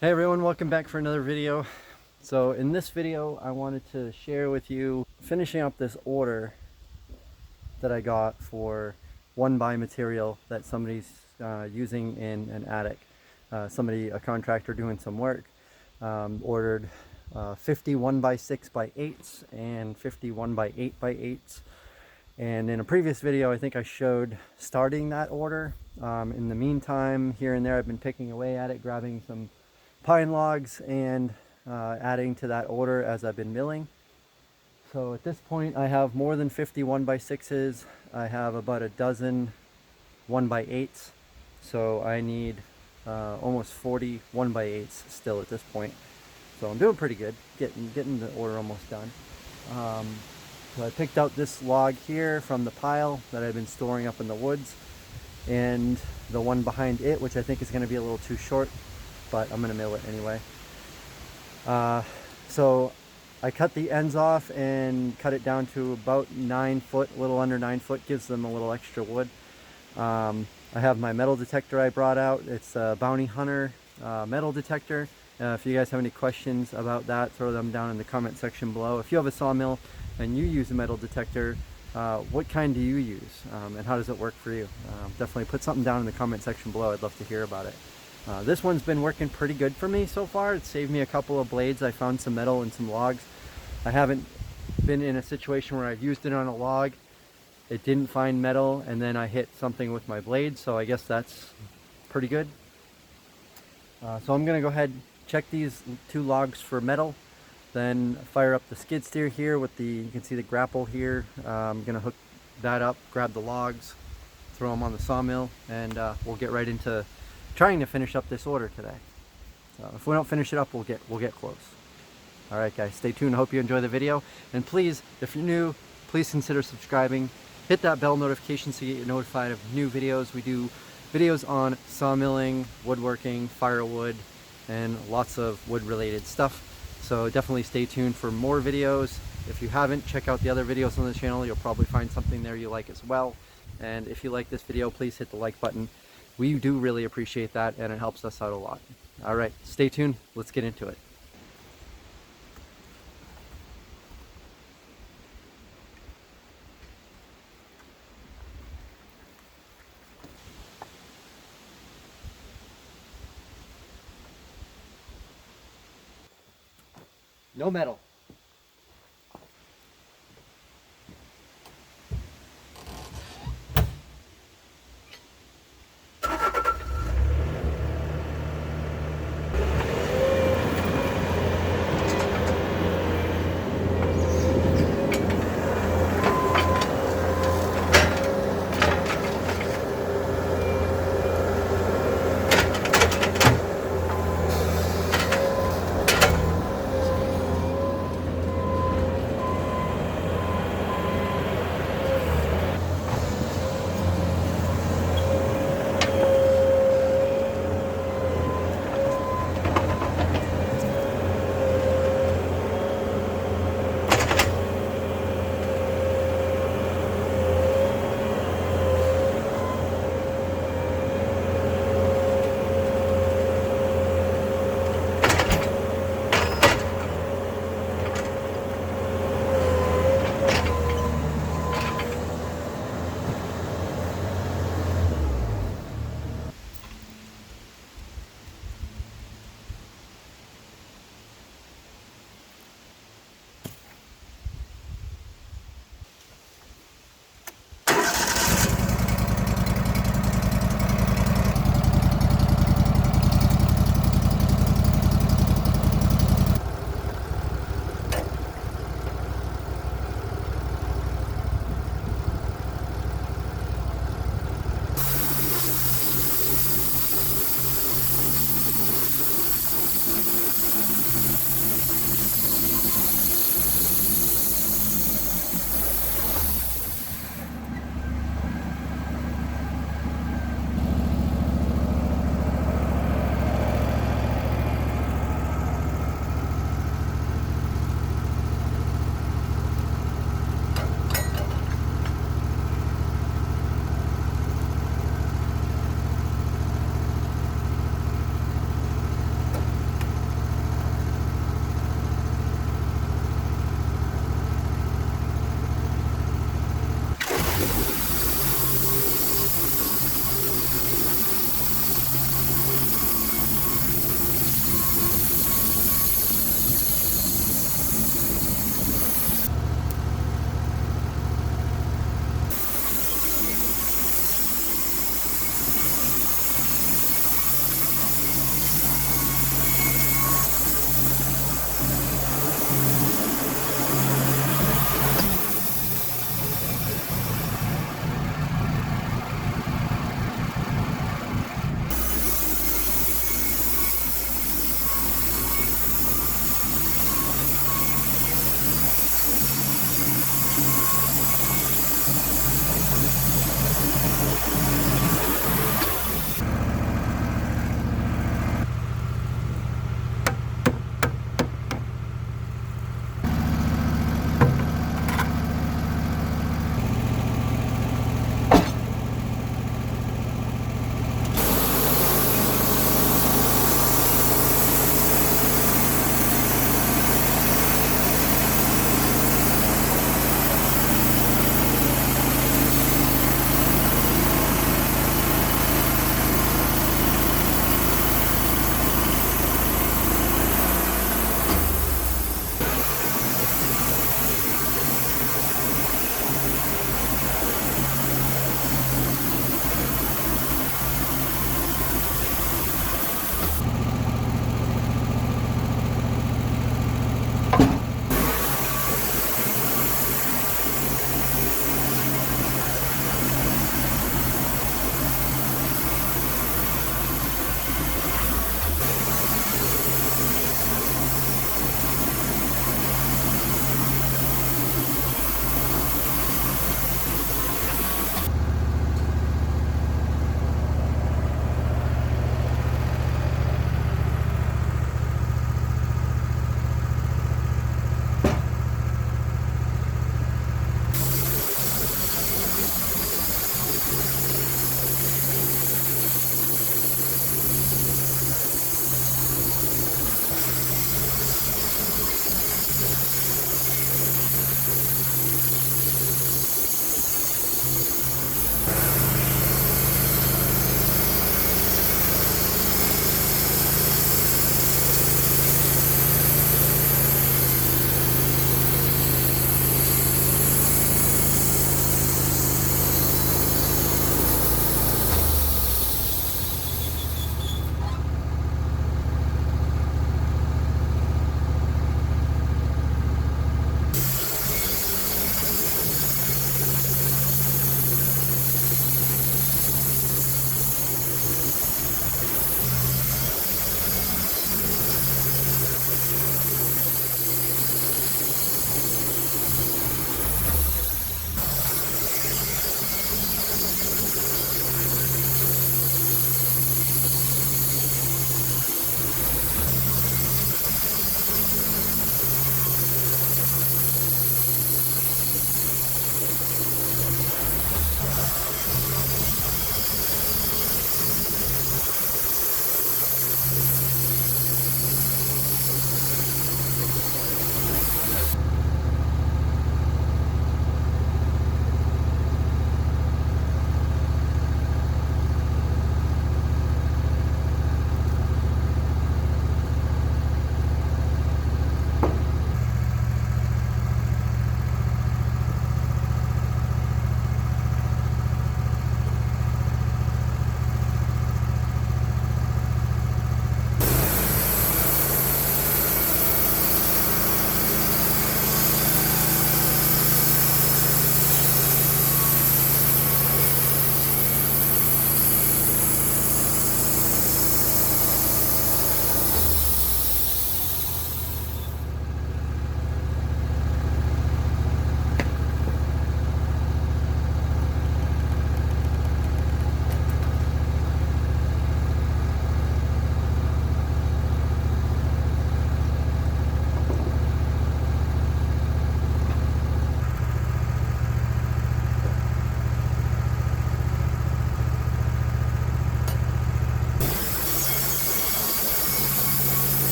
Hey everyone, welcome back for another video. So in this video I wanted to share with you finishing up this order that I got for one by material that somebody's using in an attic. A contractor doing some work, ordered 50 1x6 by 8s and 50 1x8 by 8s. And in a previous video I think I showed starting that order. In the meantime, here and there I've been picking away at it, grabbing some pine logs and adding to that order as I've been milling. So at this point I have more than 50 1x6s. I have about a dozen 1x8s. So I need almost 40 1x8s still at this point. So I'm doing pretty good, getting the order almost done. So I picked out this log here from the pile that I've been storing up in the woods, and the one behind it, which I think is going to be a little too short, but I'm going to mill it anyway. So I cut the ends off and cut it down to about 9 foot, a little under 9 foot, gives them a little extra wood. I have my metal detector I brought out. It's a Bounty Hunter metal detector. If you guys have any questions about that, throw them down in the comment section below. If you have a sawmill and you use a metal detector, what kind do you use, and how does it work for you? Definitely put something down in the comment section below. I'd love to hear about it. This one's been working pretty good for me so far. It saved me a couple of blades. I found some metal and some logs. I haven't been in a situation where I've used it on a log, it didn't find metal, and then I hit something with my blade, so I guess that's pretty good. So I'm gonna go ahead, check these 2 logs for metal, then fire up the skid steer here with you can see the grapple here. I'm gonna hook that up, grab the logs, throw them on the sawmill, and we'll get right into trying to finish up this order today. So if we don't finish it up, we'll get close. All right, guys, stay tuned. I hope you enjoy the video, and please, if you're new, please consider subscribing. Hit that bell notification so you get notified of new videos. We do videos on sawmilling, woodworking, firewood, and lots of wood-related stuff. So definitely stay tuned for more videos. If you haven't, check out the other videos on the channel. You'll probably find something there you like as well. And if you like this video, please hit the like button. We do really appreciate that, and it helps us out a lot. All right, stay tuned. Let's get into it. No metal.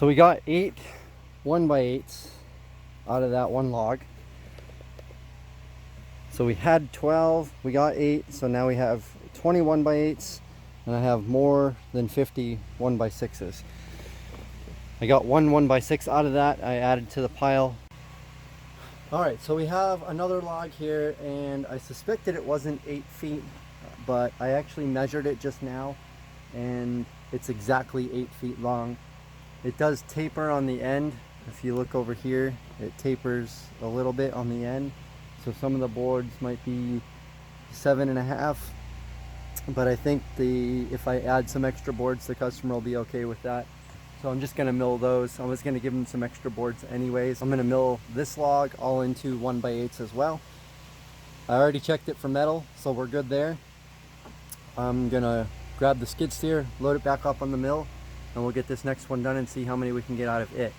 So we got 8 1x8s out of that one log. So we had 12, we got 8, so now we have 20 1x8s, and I have more than 50 1x6s. I got one 1x6 out of that, I added to the pile. Alright, so we have another log here, and I suspected it wasn't 8 feet, but I actually measured it just now, and it's exactly 8 feet long. It does taper on the end. If you look over here, it tapers a little bit on the end. So some of the boards might be 7.5, but I think if I add some extra boards, the customer will be okay with that. So I'm just gonna mill those. I was gonna give them some extra boards anyways. I'm gonna mill this log all into 1x8s as well. I already checked it for metal, so we're good there. I'm gonna grab the skid steer, load it back up on the mill, and we'll get this next one done and see how many we can get out of it.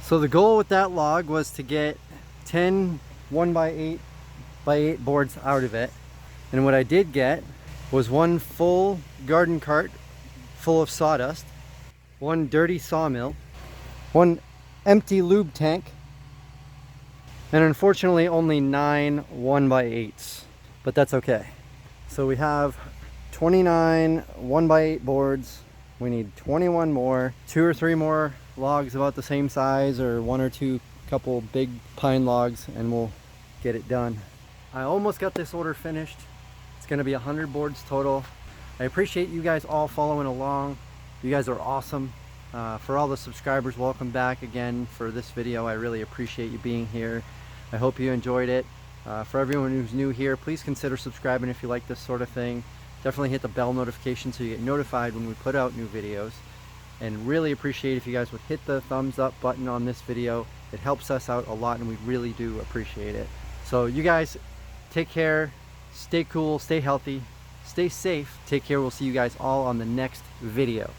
So the goal with that log was to get 10 1x8 boards out of it. And what I did get was one full garden cart full of sawdust, one dirty sawmill, one empty lube tank, and unfortunately only 9 1x8s, but that's okay. So we have 29 1x8 boards We need 21 more, 2 or 3 more logs about the same size, or 1 or 2 couple big pine logs, and we'll get it done. I almost got this order finished. It's gonna be 100 boards total. I appreciate you guys all following along. You guys are awesome. For all the subscribers, welcome back again for this video. I really appreciate you being here. I hope you enjoyed it. For everyone who's new here, please consider subscribing if you like this sort of thing. Definitely hit the bell notification so you get notified when we put out new videos. And really appreciate if you guys would hit the thumbs up button on this video. It helps us out a lot, and we really do appreciate it. So you guys take care, stay cool, stay healthy, stay safe, take care. We'll see you guys all on the next video.